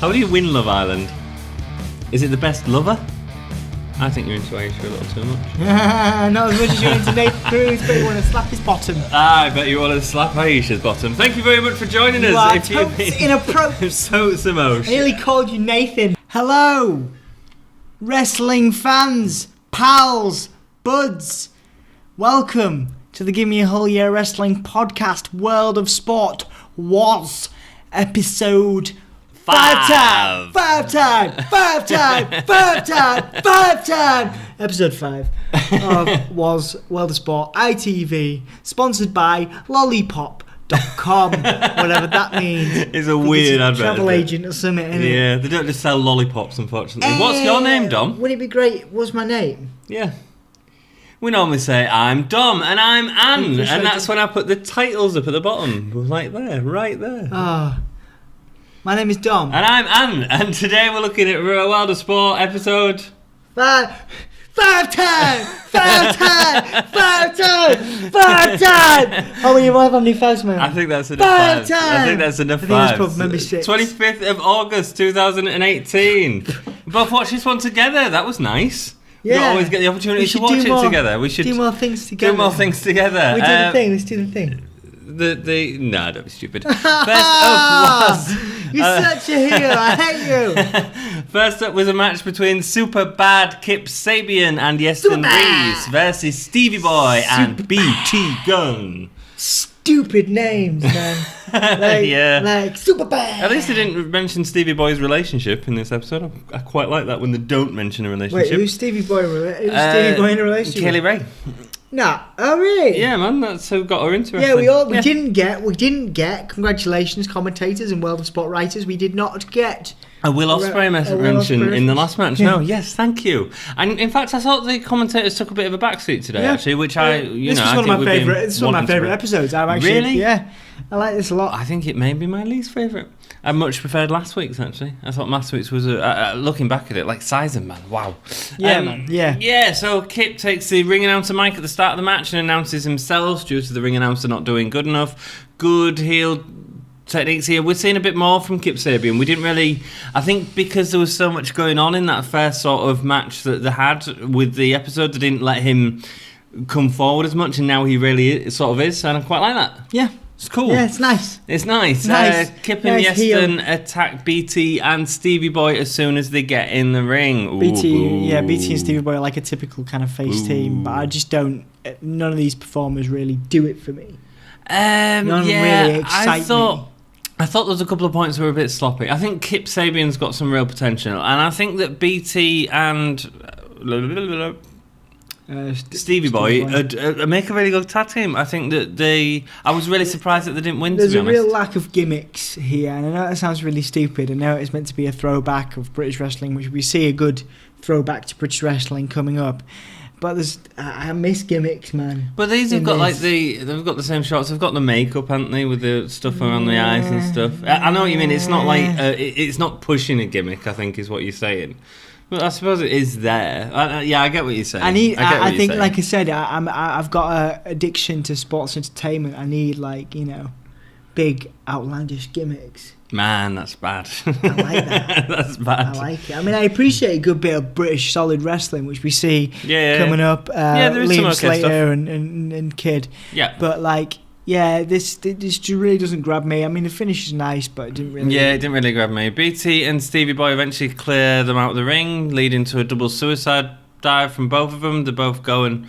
How do you win Love Island? Is it the best lover? I think you're into Aisha a little too much. Not as much as you're into Nathan Cruz, but you want to slap his bottom. I bet you want to slap Aisha's bottom. Thank you very much for joining us. Inappropriate. So emotional. I nearly called you Nathan. Hello, wrestling fans, pals, buds. Welcome to the Gimme a Whole Year Wrestling podcast. World of Sport was episode five time. Episode 5 of was World of Sport ITV, sponsored by Lollipop.com, whatever that means. It's a weird advert. Travel agent or something, isn't it? Yeah, they don't just sell lollipops, unfortunately. What's your name, Dom? Wouldn't it be great? What's my name? Yeah. We normally say, I'm Dom, and I'm Anne, and that's when I put the titles up at the bottom. Right there. Oh. My name is Dom. And I'm Anne, and today we're looking at World of Sport episode... Five time! Oh, you might have how many fives, man? I think that's enough fives. I think that's probably maybe 6. 25th of August 2018. Both watched this one together. That was nice. Yeah. We don't always get the opportunity to watch it together. We should do more things together. Do more things together. We do the thing. Let's do the thing. No, don't be stupid. First up was... You're such a hero. I hate you. First up was a match between Super Bad Kip Sabian and Yeston Reeves versus Stevie Boy and BT Gunn. Stupid names, man. Like Super Bad. At least they didn't mention Stevie Boy's relationship in this episode. I quite like that when they don't mention a relationship. Wait, who's Stevie Boy? Stevie Boy in a relationship? Kaylee Ray. Nah. Oh, really? Yeah, man. That's who got her into it. Yeah, we didn't get. Congratulations, commentators and World of Sport writers. We did not get a Will Ospreay mention in the last match. No, yes, thank you. And in fact, I thought the commentators took a bit of a backseat today, actually, which this was one of my favourite episodes. Really? Yeah, I like this a lot. I think it may be my least favourite. I much preferred last week's, actually. I thought last week's was, looking back at it, like Sizen, man. Wow. Yeah, man. Yeah. Yeah, so Kip takes the ring announcer mic at the start of the match and announces himself due to the ring announcer not doing good enough. Good heel techniques here. We're seeing a bit more from Kip Sabian. We didn't really... I think because there was so much going on in that first sort of match that they had with the episode, they didn't let him come forward as much, and now he really sort of is, and I quite like that. Yeah. It's cool. Yeah, it's nice. It's nice. Kip and Yeston attack BT and Stevie Boy as soon as they get in the ring. Ooh, BT and Stevie Boy are like a typical kind of face team, but I just don't... None of these performers really do it for me. None really excite me. I thought there was a couple of points that were a bit sloppy. I think Kip Sabian's got some real potential, and I think that BT and... Stevie Boy make a really good tag team. I think that I was really surprised that they didn't win. There's a real lack of gimmicks here, and I know that sounds really stupid. I know it's meant to be a throwback of British wrestling, which we see a good throwback to British wrestling coming up. But I miss gimmicks, man. But these have got they've got the same shots. They've got the makeup, haven't they, with the stuff around the eyes and stuff. I know what you mean. It's not like it's not pushing a gimmick, I think, is what you're saying. Well, I suppose it is there. I get what you're saying. I think, like I said, I've got an addiction to sports entertainment. I need, big, outlandish gimmicks. Man, that's bad. I like that. That's bad. I like it. I mean, I appreciate a good bit of British solid wrestling, which we see coming up. There is some Liam okay Slater stuff. and Kid. Yeah. But, this really doesn't grab me. I mean, the finish is nice, but it didn't really... Yeah, it didn't really grab me. BT and Stevie Boy eventually clear them out of the ring, leading to a double suicide dive from both of them. They both go and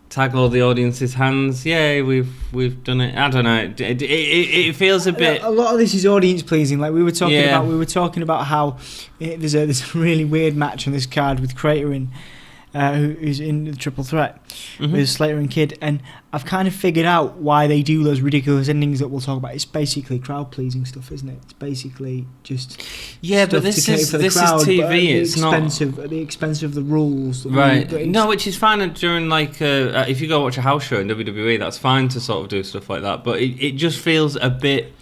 tackle the audience's hands. Yeah, we've done it. I don't know. It feels a bit... A lot of this is audience pleasing. Like we were talking about how there's a really weird match on this card with Crater and... who's in the triple threat with Slater and Kid, and I've kind of figured out why they do those ridiculous endings that we'll talk about. It's basically crowd pleasing stuff, isn't it? It's basically just but this is TV. It's not at the expense of the rules, right? No, which is fine during if you go watch a house show in WWE, that's fine to sort of do stuff like that. But it just feels a bit.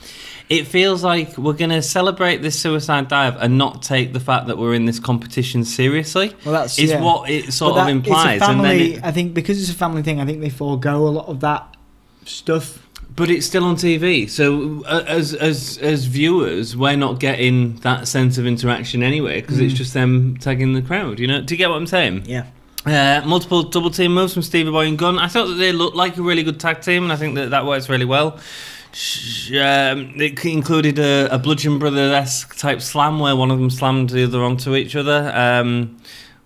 It feels like we're going to celebrate this suicide dive and not take the fact that we're in this competition seriously. Well, that's what it sort of implies. It's a family, and then I think because it's a family thing, I think they forego a lot of that stuff. But it's still on TV, so as viewers, we're not getting that sense of interaction anyway, because it's just them tagging the crowd. Do you get what I'm saying? Yeah. Multiple double team moves from Stevie Boy and Gunn. I thought that they looked like a really good tag team, and I think that works really well. It included a Bludgeon Brothers-esque type slam where one of them slammed the other onto each other.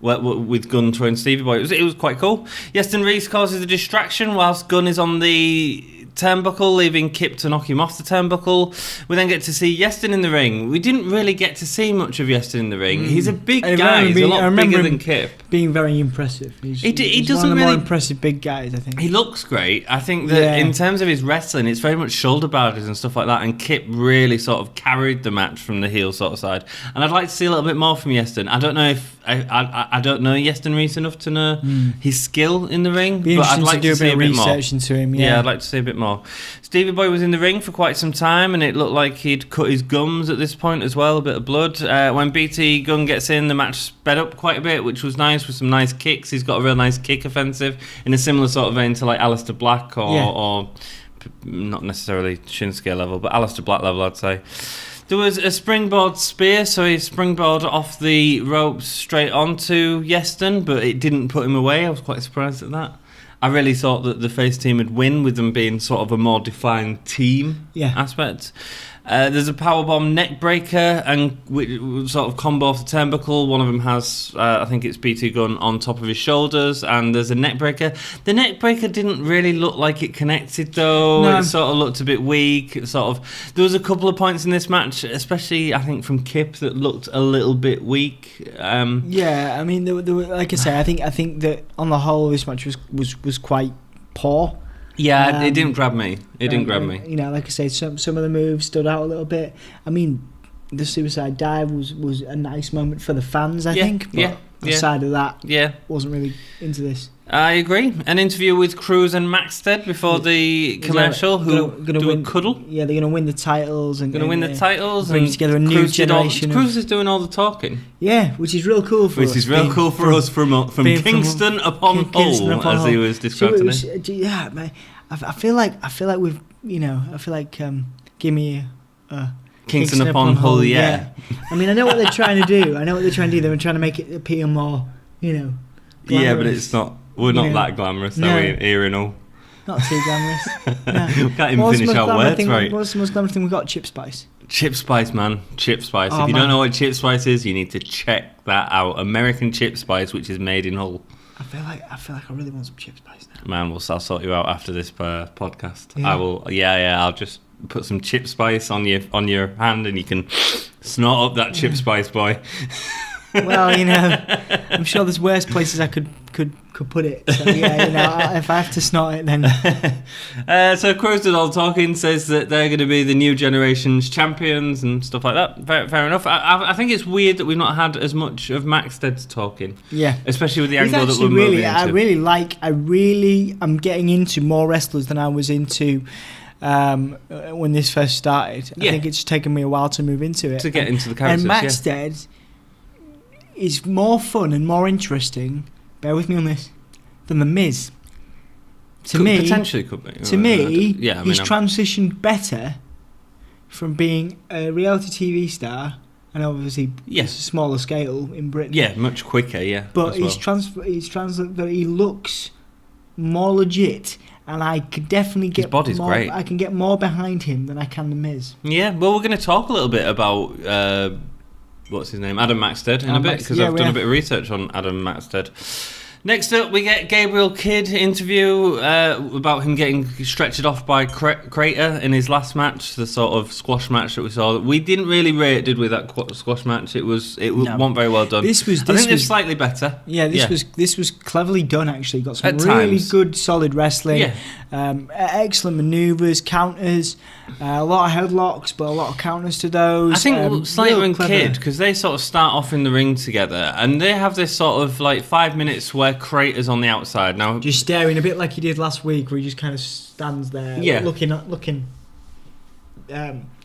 With Gunn throwing Stevie Boy. It was quite cool. Yeston Reese causes a distraction whilst Gunn is on the turnbuckle, leaving Kip to knock him off the turnbuckle. We then get to see Yeston in the ring. We didn't really get to see much of Yeston in the ring. He's a big guy. He's a lot bigger than Kip. Being very impressive. He's doesn't one of the really more impressive big guys, I think. He looks great. I think that in terms of his wrestling, it's very much shoulder barges and stuff like that. And Kip really sort of carried the match from the heel sort of side. And I'd like to see a little bit more from Yeston. I don't know if I don't know Yeston Reese enough to know his skill in the ring, but I'd like to see a bit more. Into him. Yeah, I'd like to see a bit more. Stevie Boy was in the ring for quite some time, and it looked like he'd cut his gums at this point as well, a bit of blood. When BT Gunn gets in, the match sped up quite a bit, which was nice, with some nice kicks. He's got a real nice kick offensive, in a similar sort of vein to like Aleister Black or not necessarily Shinsuke level, but Aleister Black level, I'd say. There was a springboard spear, so he springboarded off the ropes straight onto Yeston, but it didn't put him away. I was quite surprised at that. I really thought that the face team would win, with them being sort of a more defined team aspect. There's a powerbomb neck breaker and sort of combo off the turnbuckle. One of them has, I think it's BT Gunn on top of his shoulders, and there's a neck breaker. The neck breaker didn't really look like it connected though. No. It sort of looked a bit weak. There was a couple of points in this match, especially I think from Kip, that looked a little bit weak. I mean, there were, like I say, I think that on the whole this match was quite poor. Yeah, it didn't grab me. It didn't grab me. Like I say, some of the moves stood out a little bit. I mean, the suicide dive was a nice moment for the fans, I think. But outside of that, wasn't really into this. I agree. An interview with Cruz and Maxted before the commercial. Gonna win, a cuddle. Yeah, they're going to win the titles and bring together a new generation. Cruz is doing all the talking. Yeah, which is real cool for us. Which is real cool for us from Kingston upon Hull, as he was describing it. Yeah, man. I feel like we've Gimme Kingston upon Hull. Yeah. I mean, I know what they're trying to do. They were trying to make it appear more, glamorous. Yeah, but it's not. We're not that glamorous, are we? Here in Hull. Not too glamorous. We can't even finish our words right. What's the most glamorous thing we've got? Chip Spice. Chip Spice, man. Chip Spice. If you don't know what Chip Spice is, you need to check that out. American Chip Spice, which is made in Hull. I feel like I really want some Chip Spice now. Man, I'll sort you out after this podcast. Yeah. I will. Yeah. I'll just put some Chip Spice on your hand, and you can snort up that Chip Spice, boy. Well, I'm sure there's worse places I could put it. So if I have to snort it, then. So Cruz did all talking, says that they're going to be the new generation's champions and stuff like that. Fair enough. I think it's weird that we've not had as much of Maxted talking. Yeah. Especially with the angle that we're moving into. I'm getting into more wrestlers than I was into when this first started. I think it's taken me a while to move into it. To get into the characters, and Maxted is more fun and more interesting, bear with me on this, than The Miz. Potentially could be. To me, he's transitioned better from being a reality TV star, and obviously it's a smaller scale in Britain. Yeah, much quicker, yeah. But he's he looks more legit, and I could definitely get his body's more, great. I can get more behind him than I can The Miz. Yeah, well, we're going to talk a little bit about what's his name? Adam Maxted in a bit, because I've done a bit of research on Adam Maxted. Next up, we get Gabriel Kidd interview about him getting stretchered off by Crater in his last match, the sort of squash match that we saw. We didn't really rate, did we, that squash match? It wasn't very well done. I think it was slightly better. Yeah, this was cleverly done, actually. Got some really good, solid wrestling. Yeah. Excellent manoeuvres, counters, a lot of headlocks, but a lot of counters to those. I think Slater and Kidd, because they sort of start off in the ring together, and they have this sort of like 5 minutes where Crater's on the outside now, just staring a bit like he did last week, where he just kind of stands there, looking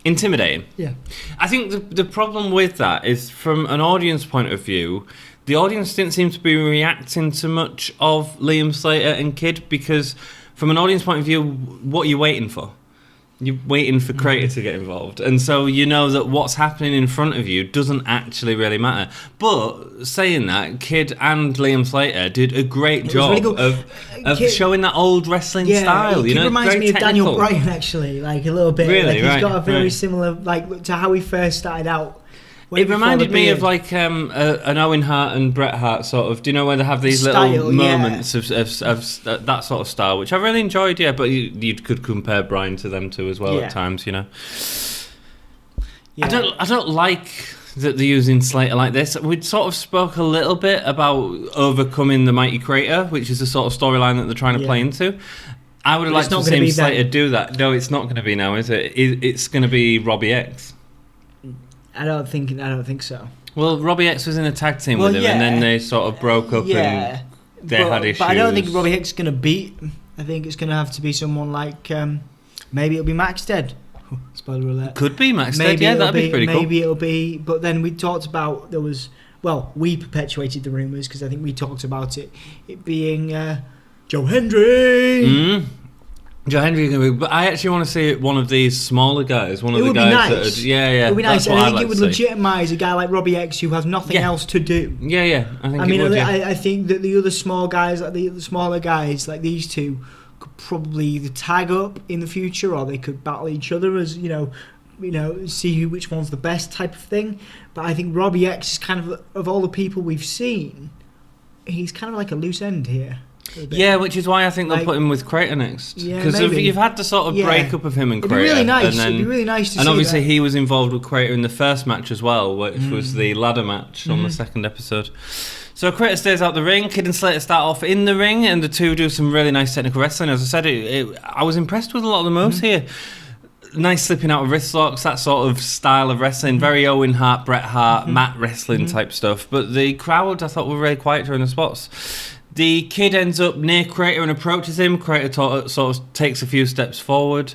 intimidating. Yeah, I think the problem with that is, from an audience point of view, the audience didn't seem to be reacting to much of Liam Slater and Kidd, because from an audience point of view, what are you waiting for? You're waiting for Crater to get involved. And so you know that what's happening in front of you doesn't actually really matter. But saying that, Kid and Liam Slater did a great job really of showing that old wrestling style. It reminds me of Daniel Bryan, actually, like a little bit. Really, like he's got a very similar, like, to how he first started out. It reminded me of like an Owen Hart and Bret Hart sort of. Do you know where they have these little moments of that sort of style, which I really enjoyed. Yeah, but you could compare Bryan to them too as well at times. You know, I don't like that they're using Slater like this. We sort of spoke a little bit about overcoming the mighty Crater, which is the sort of storyline that they're trying to play into. I would have liked to have seen Slater do that. No, it's not going to be now, is it? It's going to be Robbie X. I don't think so. Well, Robbie X was in a tag team with him, and then they sort of broke up and they had issues. But I don't think Robbie X is going to beat. I think it's going to have to be someone like maybe it'll be Maxted. Spoiler alert. Could be Maxted. Yeah, that'd be pretty cool. Maybe it'll be. But then we talked about we perpetuated the rumours because I think we talked about it being Joe Hendry. Joe Hendry, but I actually want to see one of these smaller guys. One of the guys that it would be nice. I think it would legitimise a guy like Robbie X who has nothing else to do. Yeah. I think that the other small guys, like the other smaller guys, like these two, could probably either tag up in the future or they could battle each other as see which one's the best type of thing. But I think Robbie X is kind of all the people we've seen, he's kind of like a loose end here. Yeah, which is why I think they'll put him with Crater next. Because you've had the sort of break up of him and Crater. It'd be really nice to see. And obviously he was involved with Crater in the first match as well, which was the ladder match on the second episode. So Crater stays out the ring. Kid and Slater start off in the ring, and the two do some really nice technical wrestling. As I said, I was impressed with a lot of the moves here. Nice slipping out of wrist locks, that sort of style of wrestling. Very Owen Hart, Bret Hart, mat wrestling type stuff. But the crowd, I thought, were really quiet during the spots. The Kid ends up near Crater and approaches him. Crater sort of takes a few steps forward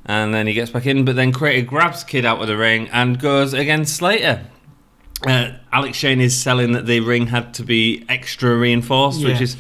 and then he gets back in. But then Crater grabs Kid out of the ring and goes against Slater. Alex Shane is selling that the ring had to be extra reinforced, which is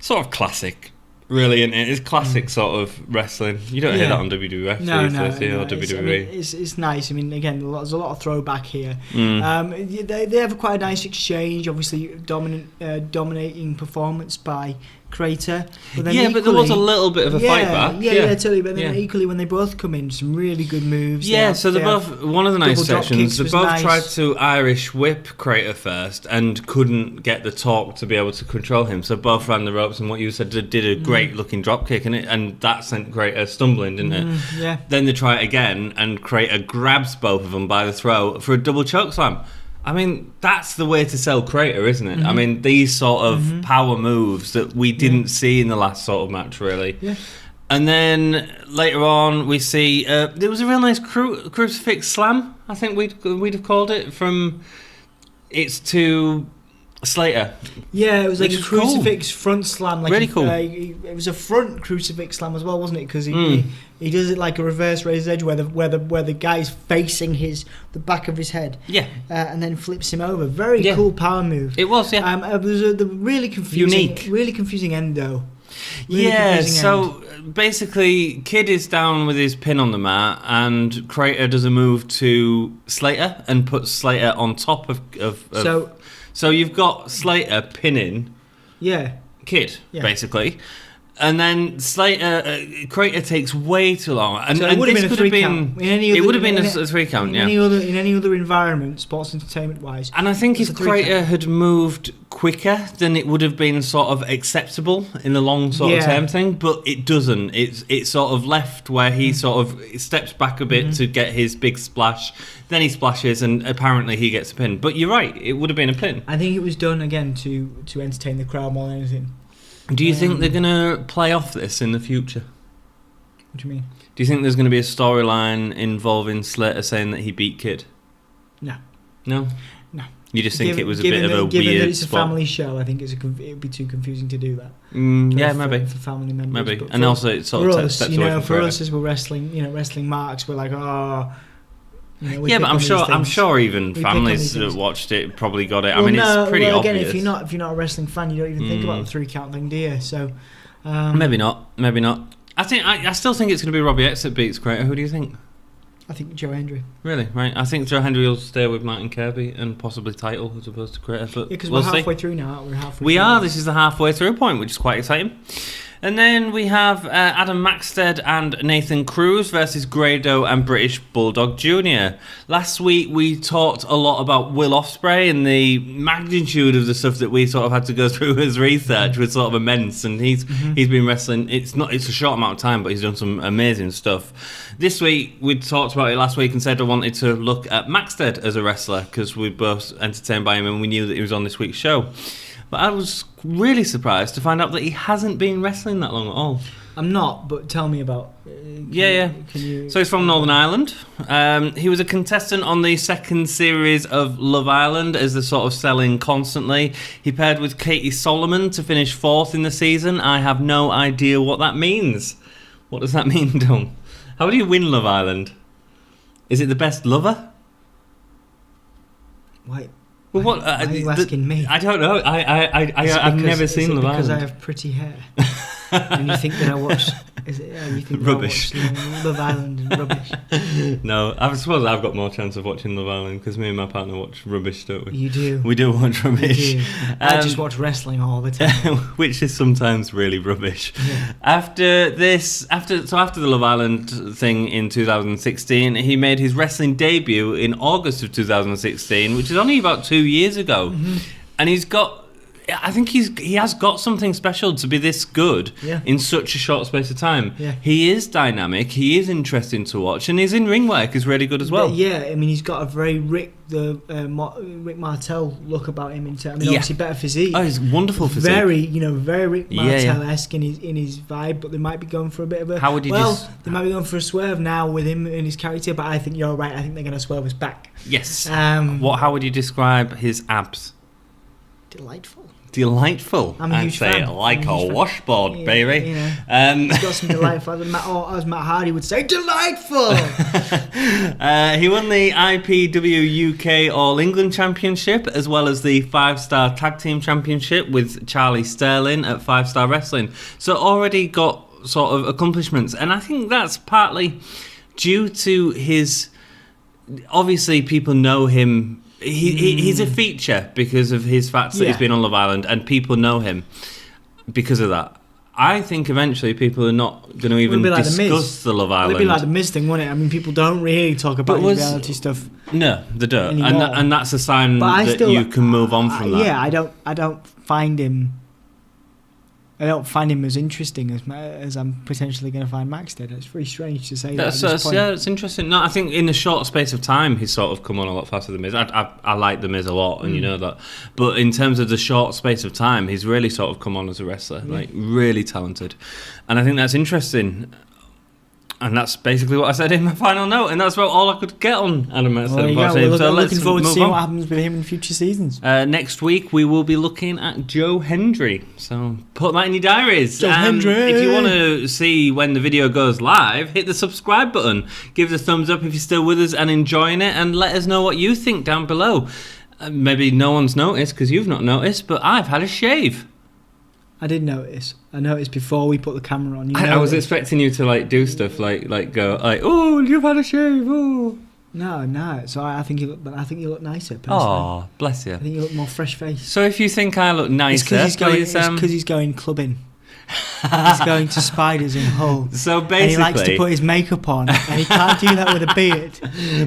sort of classic. Really, and it's classic sort of wrestling. You don't hear that on WWF or WWE. It's nice. I mean, again, there's a lot of throwback here. They have quite a nice exchange. Obviously, dominating performance by Crater. But then but there was a little bit of a fight back. Yeah, totally. But then equally, when they both come in, some really good moves. Yeah, so they're both, one of the nice sections, they both tried to Irish whip Crater first and couldn't get the torque to be able to control him. So both ran the ropes and what you said did a great looking drop kick and that sent Crater stumbling, didn't it? Yeah. Then they try it again and Crater grabs both of them by the throat for a double choke slam. I mean, that's the way to sell Crater, isn't it? I mean, these sort of power moves that we didn't see in the last sort of match, really. Yeah. And then later on, we see there was a real nice crucifix slam. I think we'd have called it from it's to Slater. Yeah, it was like a crucifix front slam. Like really cool. It was a front crucifix slam as well, wasn't it? Because he does it like a reverse razor's edge, where the guy's facing the back of his head. Yeah. And then flips him over. Very cool power move. It was, yeah. It was a really confusing end though. So basically, Kid is down with his pin on the mat, and Crater does a move to Slater and puts Slater on top of So you've got Slater pinning Kid, basically. And then Crater takes way too long. And it would have been a 3 count. It would have been a 3 count, in any other environment, sports entertainment-wise. And I think if Crater had moved quicker, then it would have been sort of acceptable in the long sort of term thing. But it doesn't. It's sort of left where he sort of steps back a bit to get his big splash. Then he splashes, and apparently he gets a pin. But you're right, it would have been a pin. I think it was done, again, to entertain the crowd more than anything. Do you think they're going to play off this in the future? What do you mean? Do you think there's going to be a storyline involving Slater saying that he beat Kid? No. No? No. You just think it was a bit of a given weird that it's spot? A family show, I think it would be too confusing to do that. Maybe. For family members. Maybe. And also it sort of steps away from for us as we're wrestling marks, we're like, but I'm sure even families that watched it probably got it. Well, I mean, it's pretty obvious. Again, if you're not a wrestling fan, you don't even think about the 3 count thing, do you? So maybe not. I still think it's going to be Robbie X that beats Crater. Who do you think? I think Joe Hendry. Really? Right. I think Joe Hendry will stay with Martin Kirby and possibly title as opposed to Crater. But Yeah, because we'll we're see. halfway through now. We're halfway. We through are. now. This is the halfway through point, which is quite exciting. And then we have Adam Maxted and Nathan Cruz versus Grado and British Bulldog Jr. Last week we talked a lot about Will Ospreay, and the magnitude of the stuff that we sort of had to go through as research was sort of immense. And he's been wrestling. It's a short amount of time, but he's done some amazing stuff. This week we talked about it last week and said I wanted to look at Maxted as a wrestler because we were both entertained by him and we knew that he was on this week's show. But I was really surprised to find out that he hasn't been wrestling that long at all. I'm not, but tell me about. Can you? So he's from Northern Ireland. He was a contestant on the second series of Love Island as they're sort of selling constantly. He paired with Katie Solomon to finish 4th in the season. I have no idea what that means. What does that mean, Dom? How do you win Love Island? Is it the best lover? Why? Well, what Why are you asking me? I don't know. I've never seen Love Island. Because I have pretty hair, and you think that I watch? You think Rubbish. That I watch, Love Island and rubbish? No, I suppose I've got more chance of watching Love Island because me and my partner watch rubbish, don't we? You do. We do watch rubbish. You do. I just watch wrestling all the time, which is sometimes really rubbish. Yeah. After the Love Island thing in 2016, he made his wrestling debut in August of 2016, which is only about 2 years ago, and I think he has got something special to be this good in such a short space of time. Yeah. He is dynamic, he is interesting to watch, and his in-ring work is really good as well. Yeah, I mean, he's got a very Rick Martel look about him. Obviously better physique. Oh, he's wonderful physique. Very Rick Martel-esque in his vibe, but they might be going for a bit of a... they might be going for a swerve now with him and his character, but I think you're right. I think they're going to swerve us back. Yes. How would you describe his abs? Delightful. I'm a huge fan. Like a washboard, baby. You know, he's got some delightful. As Matt Hardy would say, delightful. He won the IPW UK All England Championship as well as the 5-Star Tag Team Championship with Charlie Sterling at 5-Star Wrestling. So already got sort of accomplishments, and I think that's partly due to his. Obviously, people know him. He's a feature because of his fact that he's been on Love Island, and people know him because of that. I think eventually people are not going to even discuss the Love Island. It'd be like the Miz thing, wouldn't it? I mean, people don't really talk about his reality stuff. No, they don't, and that's a sign that you can move on from that. Yeah, I don't find him as interesting as I'm potentially going to find Maxted. It's very strange to say that. It's interesting. No, I think in a short space of time he's sort of come on a lot faster than Miz. I like the Miz a lot, and you know that. But in terms of the short space of time, he's really sort of come on as a wrestler, like really talented, and I think that's interesting. And that's basically what I said in my final note, and that's about all I could get on Adam Maxted. We're looking forward to seeing what happens with him in future seasons. Next week we will be looking at Joe Hendry, so put that in your diaries. Joe Hendry! If you want to see when the video goes live, hit the subscribe button, give us a thumbs up if you're still with us and enjoying it, and let us know what you think down below. Maybe no one's noticed because you've not noticed, but I've had a shave. I did notice. I noticed before we put the camera on. I was expecting you to do stuff like go oh, you've had a shave. Oh. No. So I think you look nicer. Personally. Oh, bless you. I think you look more fresh faced. So if you think I look nicer, it's because he's going clubbing. He's going to Spiders in Hull. So basically, and he likes to put his makeup on, and he can't do that with a beard.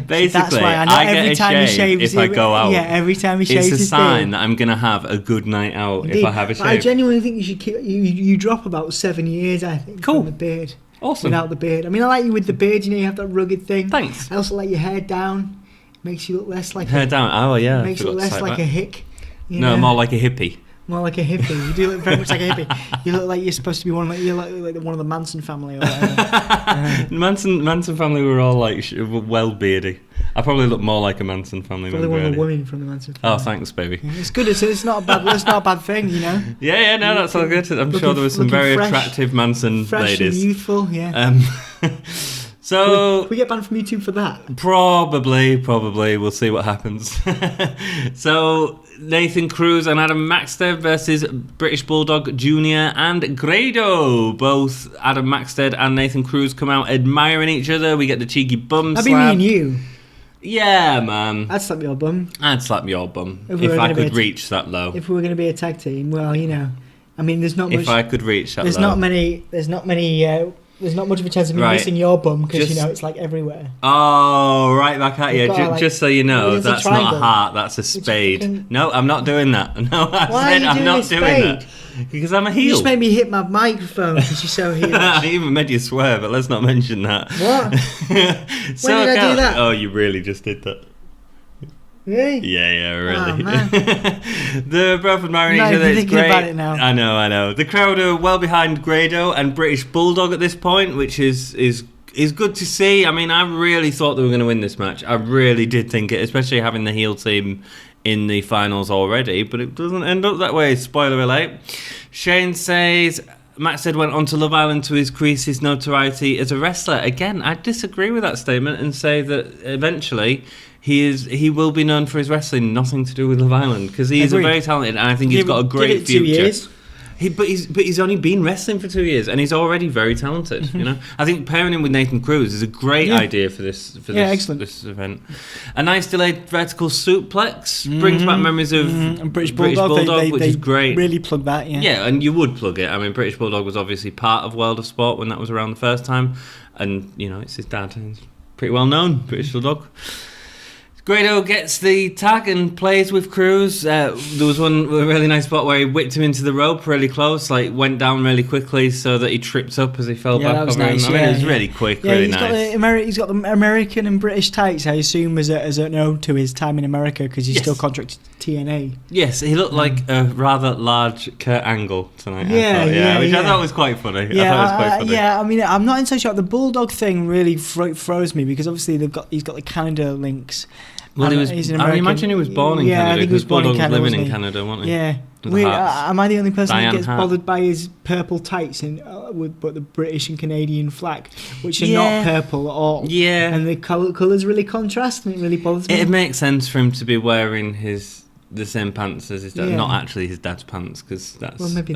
Basically, so that's why I get a shave if I go out. Yeah, every time he shaves his beard. It's a sign that I'm going to have a good night out. Indeed. If I have a shave. I genuinely think you should keep. You drop about 7 years, I think, from the beard. Awesome. Without the beard. I mean, I like you with the beard. You have that rugged thing. Thanks. I also like your hair down. Makes you look less like hair down. Oh yeah. Makes you look less like a hick. No, more like a hippie. More like a hippie. You do look very much like a hippie. You look like you're supposed to be one of the Manson family or whatever. Manson family were all well beardy. I probably look more like a Manson family. Probably one of the women from the Manson family. Oh, thanks, baby. Yeah, it's good. It's not a bad. It's not a bad thing, you know. Yeah, no, that's all good. I'm sure there were some very attractive Manson fresh ladies. And youthful, yeah. So Can we get banned from YouTube for that? Probably. We'll see what happens. So Nathan Cruz and Adam Maxted versus British Bulldog Jr. and Grado. Both Adam Maxted and Nathan Cruz come out admiring each other. We get the cheeky bum slap. That'd be me and you. Yeah, man. I'd slap your bum. I'd slap your bum If we were I gonna be could a reach that low. If we were going to be a tag team, well, you know, I mean, there's not much. If I could reach that there's low. There's not much of a chance of me Right. missing your bum because Just- you know it's like everywhere. Oh, right back at you. We've got, like, Just so you know, it's a that's not a triangle. heart, that's a spade. fucking- No, I'm not doing that. No, I Why are said you I'm doing not a doing spade? that. Because I'm a You heel. just made me hit my microphone because you're so heel. I even made you swear, but let's not mention that. What? So When did I do that? Oh, you really just did that. Really? Yeah, really. Oh, man. They're both admiring I'm each not other. even It's thinking great. about it now. I know. The crowd are well behind Grado and British Bulldog at this point, which is good to see. I mean, I really thought they were going to win this match. I really did think it, especially having the heel team in the finals already, but it doesn't end up that way. Spoiler alert. Shane says Maxted went on to Love Island to increase his notoriety as a wrestler. Again, I disagree with that statement and say that eventually he will be known for his wrestling, nothing to do with Love Island, because he is a Agreed. very talented, and I think he's got a great give it 2 future. years. But he's only been wrestling for 2 years, and he's already very talented. You know, I think pairing him with Nathan Cruz is a great idea for this excellent. this event. A nice delayed vertical suplex brings back memories of And British Bulldog, which they is great. Really plug that, yeah. Yeah, and you would plug it. I mean, British Bulldog was obviously part of World of Sport when that was around the first time, and you know it's his dad. And he's pretty well known, British Bulldog. Grado gets the tag and plays with Cruz. There was a really nice spot where he whipped him into the rope really close, like went down really quickly so that he tripped up as he fell back that was over nice. him. I mean, it was really quick, Yeah, really he's nice. He's got the American and British tights, I assume, as an ode to his time in America because he's Yes. still contracted to TNA. Yes, he looked like a rather large Kurt Angle tonight. Yeah, I thought, yeah, which I yeah. thought was quite funny. I thought it was Yeah, quite funny. yeah. I mean, I'm not entirely sure. The Bulldog thing really throws me because obviously he's got the Canada links. Well, And he's an I American. imagine he was born in Yeah, Canada. I think he was because born in Bulldog Canada, living in wasn't he? Canada, wasn't he? Yeah. With the hearts. Am I the only person Diane that gets Hart. bothered by his purple tights but the British and Canadian flag, which are Yeah. not purple at all? Yeah. And the colours really contrast, and it really bothers me. It makes sense for him to be wearing the same pants as his dad. Yeah. Not actually his dad's pants, because that's Well, maybe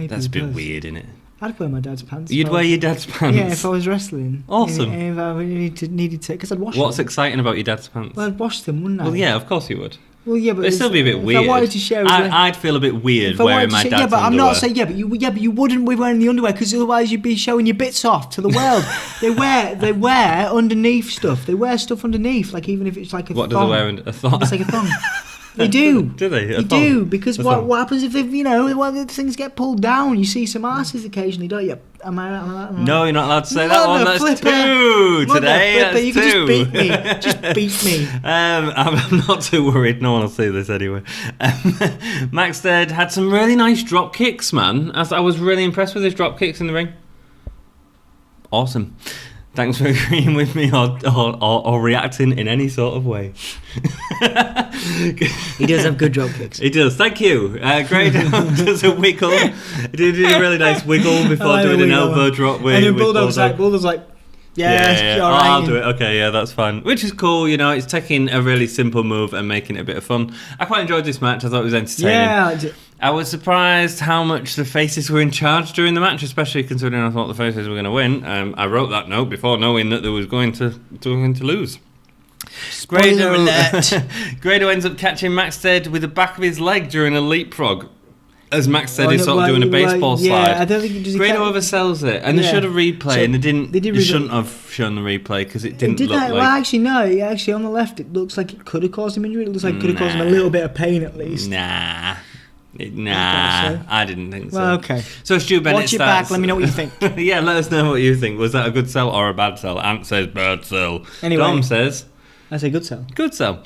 that's a he bit does. weird, isn't it? I'd wear my dad's pants. You'd if I wear was- your dad's pants. Yeah, if I was wrestling. Awesome. If I needed to, because I'd wash What's them. exciting about your dad's pants? Well, I'd wash them, wouldn't I? Well, yeah, of course you would. Well, yeah, but It'd still be a bit if weird. I wanted to share, I'd feel a bit weird if I wearing wanted my to dad's yeah, but I'm underwear. not saying but you wouldn't be wearing the underwear because otherwise you'd be showing your bits off to the world. they wear underneath stuff. They wear stuff underneath, like even if it's like a What thong. does they wear under a thong? It's like a thong. They do. Do they? A They thong? do because A what thong. happens if when things get pulled down? You see some asses occasionally, don't you? Am I? No, you're not allowed to say that one. Mother That's flipper. two Mother today. flipper, That's you two. can just beat me. I'm not too worried. No one will see this anyway. Maxted had some really nice drop kicks, man. I was really impressed with his drop kicks in the ring. Awesome. Thanks for agreeing with me or reacting in any sort of way. He does have good drop kicks. He does. Thank you. Grado does a wiggle. He did a really nice wiggle before doing an elbow drop. And then Bulldog's like, yeah, Oh, all right. I'll do it. Okay, yeah, that's fine. Which is cool, you know. It's taking a really simple move and making it a bit of fun. I quite enjoyed this match. I thought it was entertaining. Yeah, I was surprised how much the faces were in charge during the match, especially considering I thought the faces were going to win. I wrote that note before knowing that they was going to lose. Spoiler alert. Grado ends up catching Maxted with the back of his leg during a leapfrog. As Max said, he's sort of doing a baseball slide. I don't think he does. Grado oversells it, and they Yeah. showed a replay, So and they shouldn't replay. have shown the replay because it It didn't did look that. like. Well, actually, no. Actually, on the left, it looks like it could have caused him injury. It looks like it could have caused him a little bit of pain at least. Nah, so. I didn't think so. Well, okay. So Stu Bennett Watch it starts. back. Let me know what you think. Yeah, let us know what you think. Was that a good sell or a bad sell? Ant says bad sell. Anyway. Dom says I say good sell. good sell.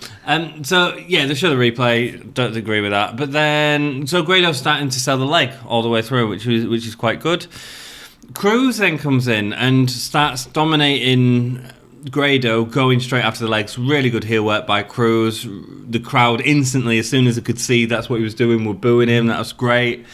So yeah, they show the replay. Don't agree with that. But then, so Grado's starting to sell the leg all the way through, which is quite good. Cruz then comes in and starts dominating Grado, going straight after the legs. Really good heel work by Cruz. The crowd instantly, as soon as they could see that's what he was doing, were booing him. That was great.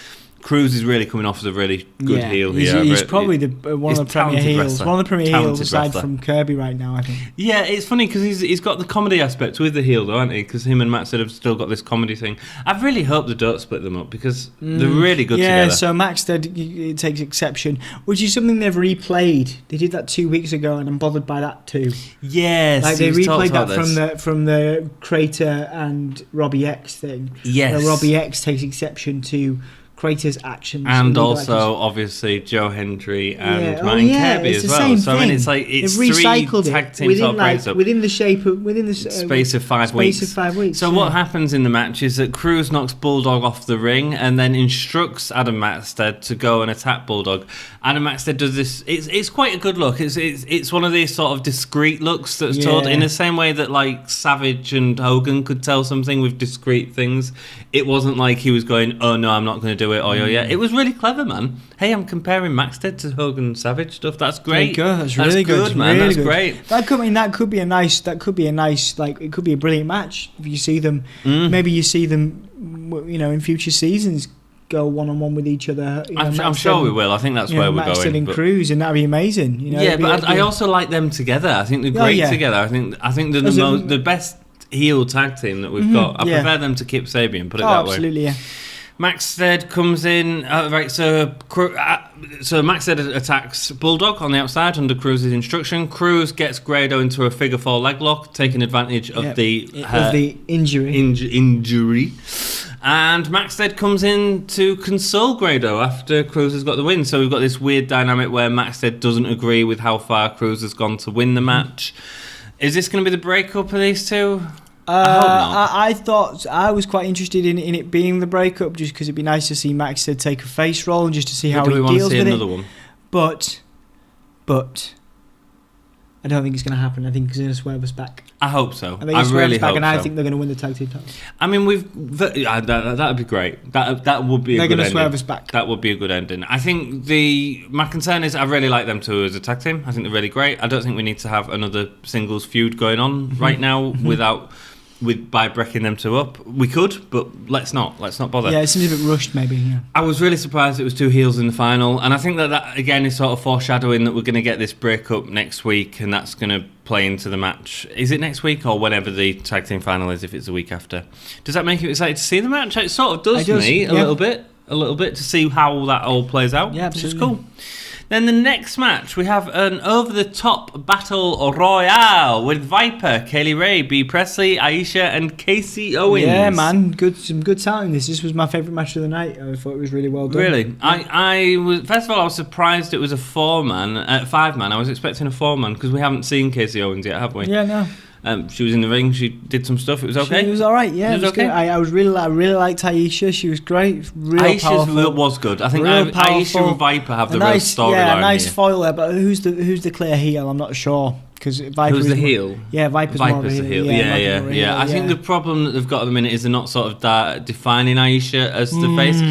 Cruz is really coming off as a really good heel here. He's probably one of the premier heels. One of the premier heels aside from Kirby right now, I think. Yeah, it's funny because he's got the comedy aspect with the heel, though, hasn't he? Because him and Maxted have still got this comedy thing. I really hope they don't split them up because they're really good together. Yeah, so Maxted takes exception, which is something they've replayed. They did that 2 weeks ago, and I'm bothered by that too. Yes, like they replayed that from the Crater and Robbie X thing. Yes, where Robbie X takes exception to Crater's actions, and also obviously Joe Hendry and Martin Kirby as well. So I mean, it's like it's three tag teams sort of breaks up within the space of 5 weeks. So what happens in the match is that Cruz knocks Bulldog off the ring and then instructs Adam Maxted to go and attack Bulldog. Adam Maxted does this. It's quite a good look. It's one of these sort of discreet looks that's told in the same way that like Savage and Hogan could tell something with discreet things. It wasn't like he was going, "Oh no, I'm not going to do it." Or it was really clever, man. Hey, I'm comparing Maxted to Hogan and Savage stuff. That's great. That's really good, man. Really that's great. That could be a nice. Like it could be a brilliant match if you see them. Maybe you see them, in future seasons go one-on-one with each other. I'm sure we will. I think that's where we're going. Maxted and Cruz, and that'd be amazing. I also like them together. I think they're great together. I think they're the best heel tag team that we've got. I prefer them to Kip Sabian. Put it that way. Absolutely, yeah. Maxted comes in, so Maxted attacks Bulldog on the outside under Cruz's instruction. Cruz gets Grado into a figure 4 leg lock, taking advantage of the injury. And Maxted comes in to console Grado after Cruz has got the win. So we've got this weird dynamic where Maxted doesn't agree with how far Cruz has gone to win the match. Is this going to be the breakup of these two? I thought I was quite interested in it being the breakup, just because it'd be nice to see Maxted take a face roll and just to see how he deals with it. One? But I don't think it's going to happen. I think he's going to swerve us back. I hope so. I really hope so. And I think they're going to win the tag team titles. I mean, that would be great. That would be. They're going to swerve us back. That would be a good ending. I think my concern is I really like them two as a tag team. I think they're really great. I don't think we need to have another singles feud going on right now by breaking them two up. We could, but let's not bother. Yeah, it seems a bit rushed maybe. Yeah. I was really surprised it was two heels in the final, and I think that again is sort of foreshadowing that we're going to get this breakup next week, and that's going to play into the match. Is it next week or whenever the tag team final is, if it's the week after? Does that make you excited to see the match? It sort of does me a little bit to see how that all plays out. Yeah, absolutely. Which is cool. Then the next match, we have an over-the-top battle royale with Viper, Kaylee Ray, B. Presley, Aisha, and Casey Owens. Yeah, man, some good talent. This was my favourite match of the night. I thought it was really well done. Really, I was first of all I was surprised it was a 5-man. I was expecting a 4-man because we haven't seen Casey Owens yet, have we? Yeah, no. She was in the ring. She did some stuff. It was okay. She was all right. Yeah, it was okay. Good. I really liked Aisha. She was great. Aisha was good. I think Aisha and Viper have the real storyline. Yeah, a nice foil there. But who's the clear heel? I'm not sure. Because who's the heel? Yeah, Viper's more of a heel. Yeah. I think the problem that they've got at the minute is they're not sort of defining Aisha as the face.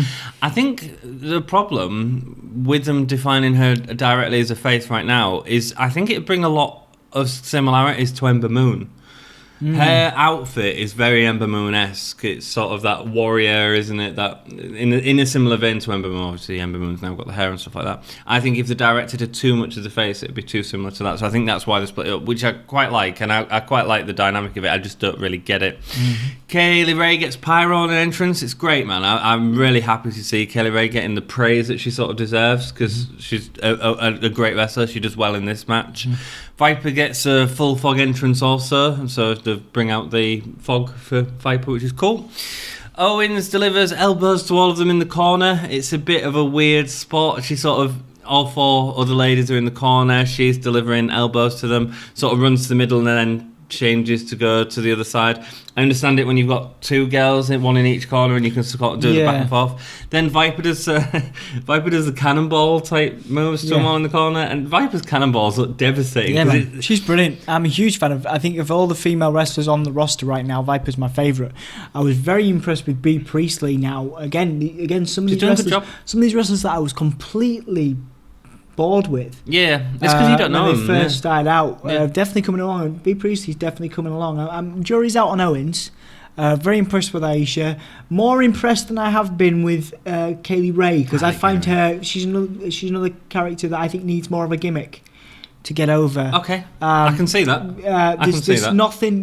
I think the problem with them defining her directly as a face right now is I think it'd bring a lot of similarities to Ember Moon. Her outfit is very Ember Moon-esque. It's sort of that warrior, isn't it? That in a similar vein to Ember Moon. Obviously, Ember Moon's now got the hair and stuff like that. I think if they directed her too much of the face, it'd be too similar to that. So I think that's why they split it up, which I quite like, and I quite like the dynamic of it. I just don't really get it. Kaylee Ray gets pyro on an entrance. It's great, man. I'm really happy to see Kaylee Ray getting the praise that she sort of deserves because she's a great wrestler. She does well in this match. Viper gets a full fog entrance also, and so they bring out the fog for Viper, which is cool. Owens delivers elbows to all of them in the corner. It's a bit of a weird spot. She sort of, all 4 other ladies are in the corner. She's delivering elbows to them, sort of runs to the middle and then changes to go to the other side. I understand it when you've got 2 girls, one in each corner, and you can sort of do the back and forth. Then Viper does the cannonball type moves to someone in the corner, and Viper's cannonballs look devastating. Yeah, man. She's brilliant. I'm a huge fan of. I think of all the female wrestlers on the roster right now, Viper's my favourite. I was very impressed with Bea Priestley. Now again, some of these wrestlers that I was completely bored with. Yeah, it's because you don't know when they first started out. Definitely coming along. Bea Priestley's definitely coming along. Jury's out on Owens. Very impressed with Aisha. More impressed than I have been with Kaylee Ray, because I find her she's another character that I think needs more of a gimmick to get over. Okay, I can see that.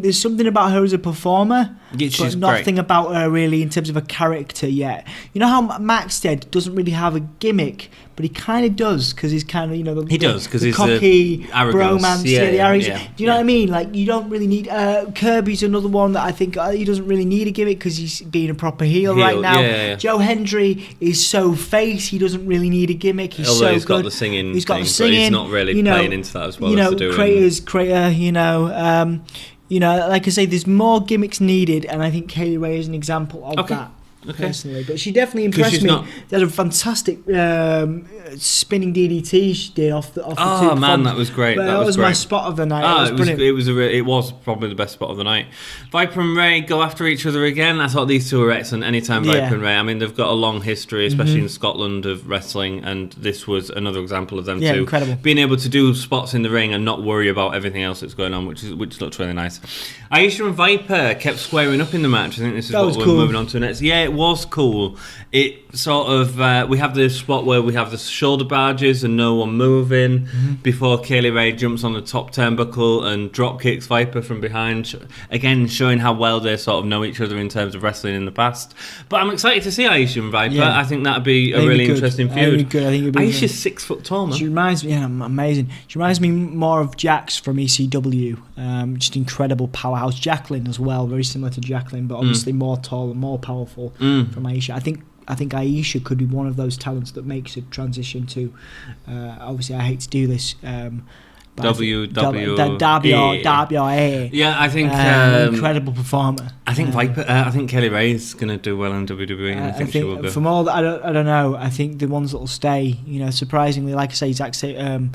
There's something about her as a performer, but nothing great. About her really in terms of a character yet. You know how Maxted doesn't really have a gimmick, but he kind of does, because he's kind of, he does, because he's cocky arrogance. bromance, the arrogance. Do you know what I mean? Like, you don't really need. Kirby's another one that I think he doesn't really need a gimmick because he's being a proper heel right now. Yeah. Joe Hendry is so face, he doesn't really need a gimmick. He's Although so he's good. Got the singing. He's got thing, the singing. But he's not really playing into that as well as to do. Creator. Like I say, there's more gimmicks needed, and I think Kaylee Ray is an example of that. Personally, but she definitely impressed me. They had a fantastic spinning DDT she did off the Oh man, that was great. That was my spot of the night. It was probably the best spot of the night. Viper and Ray go after each other again. I thought these two were excellent. Anytime Viper and Ray, I mean, they've got a long history, especially in Scotland, of wrestling, and this was another example of them too. Incredible. Being able to do spots in the ring and not worry about everything else that's going on, which looks really nice. Aisha and Viper kept squaring up in the match. I think this is what we're moving on to next. Yeah, it was cool. It sort of we have this spot where we have the shoulder barges and no one moving before Kaylee Ray jumps on the top turnbuckle and drop kicks Viper from behind, again showing how well they sort of know each other in terms of wrestling in the past. But I'm excited to see Aisha and Viper. I think that'd be a really interesting feud. Aisha's 6 foot tall, man. She reminds me, amazing. She reminds me more of Jax from ECW. Just incredible powerhouse. Jacqueline as well, very similar to Jacqueline, but obviously more tall and more powerful from Aisha. I think Aisha could be one of those talents that makes a transition to. Obviously, I hate to do this. WWE. Yeah, I think incredible performer. I think Viper. I think Kaylee Ray is going to do well in WWE. And I think she will go. From all that, I don't know. I think the ones that will stay, surprisingly, like I say, Zack Sabre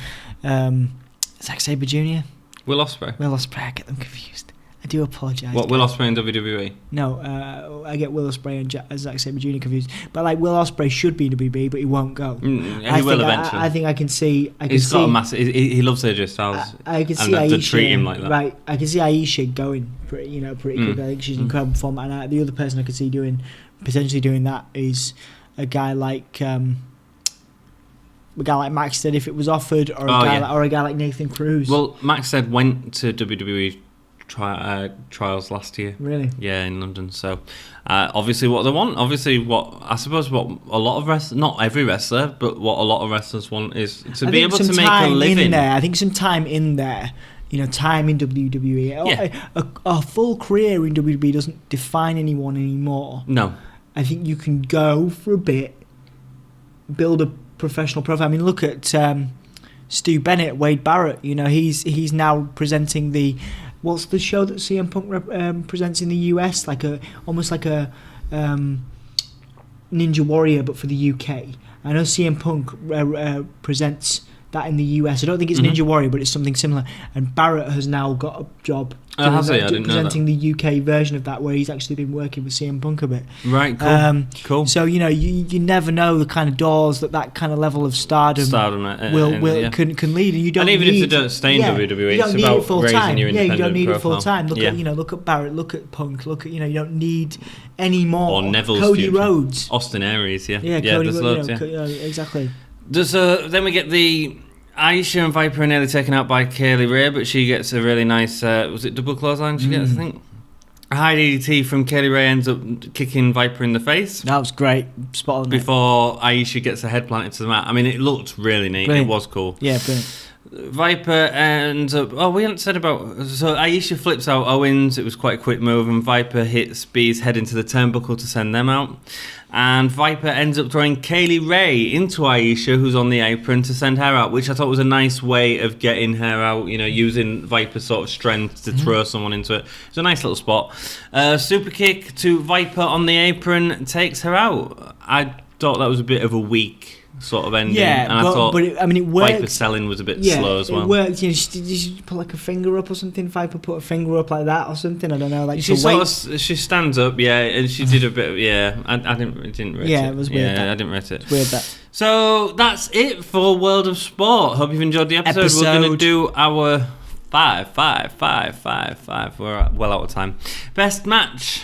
Jr. Will Ospreay. I get them confused. I do apologise. What, Will Ospreay in WWE? No, I get Will Ospreay and Zack Sabre Jr. confused. But like, Will Ospreay should be in WWE, but he won't go. He will eventually. I think I can see. He's got a massive. He loves AJ Styles. I can see Aisha to treat him like that. Right, I can see Aisha going pretty quick. I think she's an incredible performer. And the other person I could see potentially doing that is a guy like Maxted if it was offered, or a guy like Nathan Cruz. Well, Maxted went to WWE trials last year. Really? Yeah, in London. So obviously what they want, what a lot of wrestlers, not every wrestler, but what a lot of wrestlers want is to be able to make a living. I think some time in there, time in WWE. Yeah. A full career in WWE doesn't define anyone anymore. No. I think you can go for a bit, build a professional profile. I mean, look at Stu Bennett, Wade Barrett. He's now presenting the. What's the show that CM Punk presents in the US? Almost like a Ninja Warrior, but for the UK. I know CM Punk presents that in the US. I don't think it's Ninja Warrior, but it's something similar. And Barrett has now got a job presenting the UK version of that, where he's actually been working with CM Punk a bit. Right, cool. Cool. So you never know the kind of doors that kind of level of stardom can lead, and you don't. And even need, if they don't stay in WWE, you don't it's need about it full raising time. your independent you don't need profile. it full time. Look at Barrett, look at Punk, you don't need any more. Or Neville's Cody future. Rhodes, Austin Aries, Cody there's Rhodes, loads, exactly. Then we get the Aisha and Viper are nearly taken out by Kaylee Ray, but she gets a really nice, was it double clothesline she gets, I think? A high DDT from Kaylee Ray ends up kicking Viper in the face. That was great. Spot on. Before Aisha gets her head planted to the mat. I mean, it looked really neat. Brilliant. It was cool. Yeah, brilliant. Viper ends up... Oh, we haven't said about... So Aisha flips out Owens. It was quite a quick move. And Viper hits B's head into the turnbuckle to send them out. And Viper ends up throwing Kaylee Ray into Aisha, who's on the apron, to send her out, which I thought was a nice way of getting her out, using Viper's sort of strength to throw someone into it. It's a nice little spot. Super kick to Viper on the apron takes her out. I thought that was a bit of a weak sort of ending. Yeah, and I thought it worked. Viper's selling was a bit slow as well. It worked. Did you put like a finger up or something? Viper put a finger up like that or something? I don't know. Like she stands up, and she did a bit. I didn't rate it. Yeah, it was weird. I didn't rate it. It's weird that. So that's it for World of Sport. Hope you've enjoyed the episode. We're going to do our five. We're well out of time. Best match.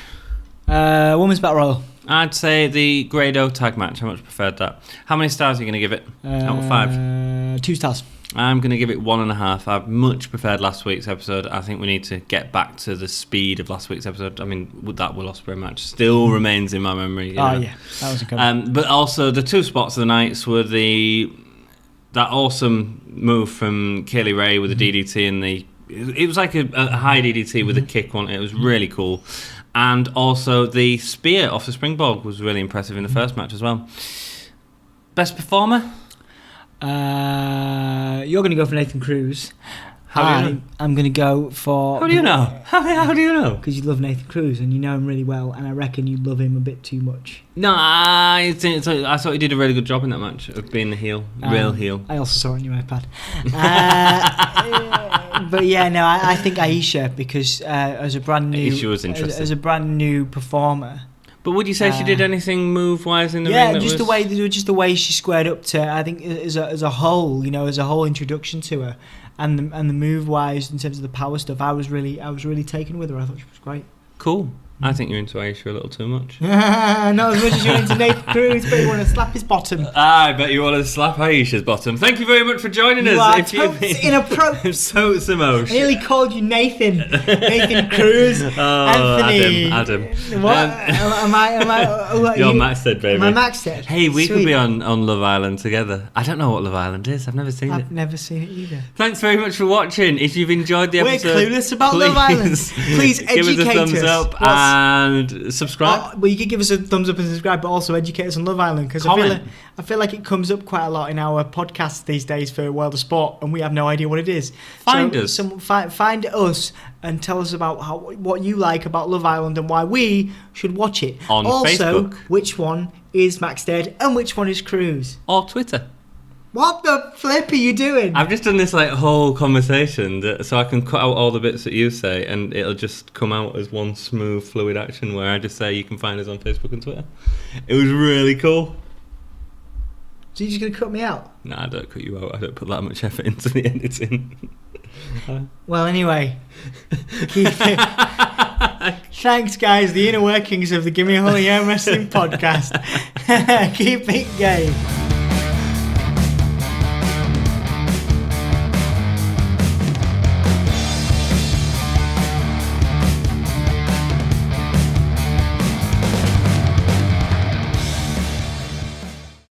Women's Battle Royal. I'd say the Grado tag match. I much preferred that. How many stars are you going to give it out of 5? 2 stars. I'm going to give it 1.5. I've much preferred last week's episode. I think we need to get back to the speed of last week's episode. I mean, that Will Ospreay match still remains in my memory. You know? Yeah, that was a good but also, the 2 spots of the nights were that awesome move from Kaylee Ray with the DDT and it was like a high DDT with a kick on it. It was really cool. And also the spear off the springboard was really impressive in the first match as well. Best performer? You're going to go for Nathan Cruz. How do you know? I'm going to go for... How do you know? How do you know? Because you love Nathan Cruz and you know him really well, and I reckon you love him a bit too much. No, I thought he did a really good job in that match of being the heel, real heel. I also saw it on your iPad. But yeah, no, I think Aisha, because as a brand new... Aisha was interesting. As a brand new performer... But would you say she did anything move-wise in the ring? Yeah, just the way she squared up to. I think as a whole, as a whole introduction to her, and the move-wise in terms of the power stuff, I was really taken with her. I thought she was great. Cool. I think you're into Aisha a little too much. Not as much as you're into Nathan Cruz, but you want to slap his bottom. I bet you want to slap Aisha's bottom. Thank you very much for joining us. Inappropriate. Totes emotion. I nearly called you Nathan Cruz. Anthony. Adam. What? Am I? You're Maxted, baby. Am I Maxted? Hey, we could be on Love Island together. I don't know what Love Island is. I've never seen it. I've never seen it either. Thanks very much for watching. If you've enjoyed the episode, we're clueless about Love Island. Please educate give us a thumbs up and subscribe. Well, you could give us a thumbs up and subscribe, but also educate us on Love Island, because I feel like it comes up quite a lot in our podcasts these days for World of Sport, and we have no idea what it is. Find us and tell us about what you like about Love Island and why we should watch it. On also, Facebook. Which one is Maxted and which one is Cruz? Or Twitter. What the flip are you doing? I've just done this whole conversation so I can cut out all the bits that you say and it'll just come out as one smooth, fluid action where I just say you can find us on Facebook and Twitter. It was really cool. So you're just going to cut me out? No, I don't cut you out. I don't put that much effort into the editing. Well, anyway. Keep it. Thanks, guys. The inner workings of the Gimme Holy Arm Wrestling podcast. Keep it game.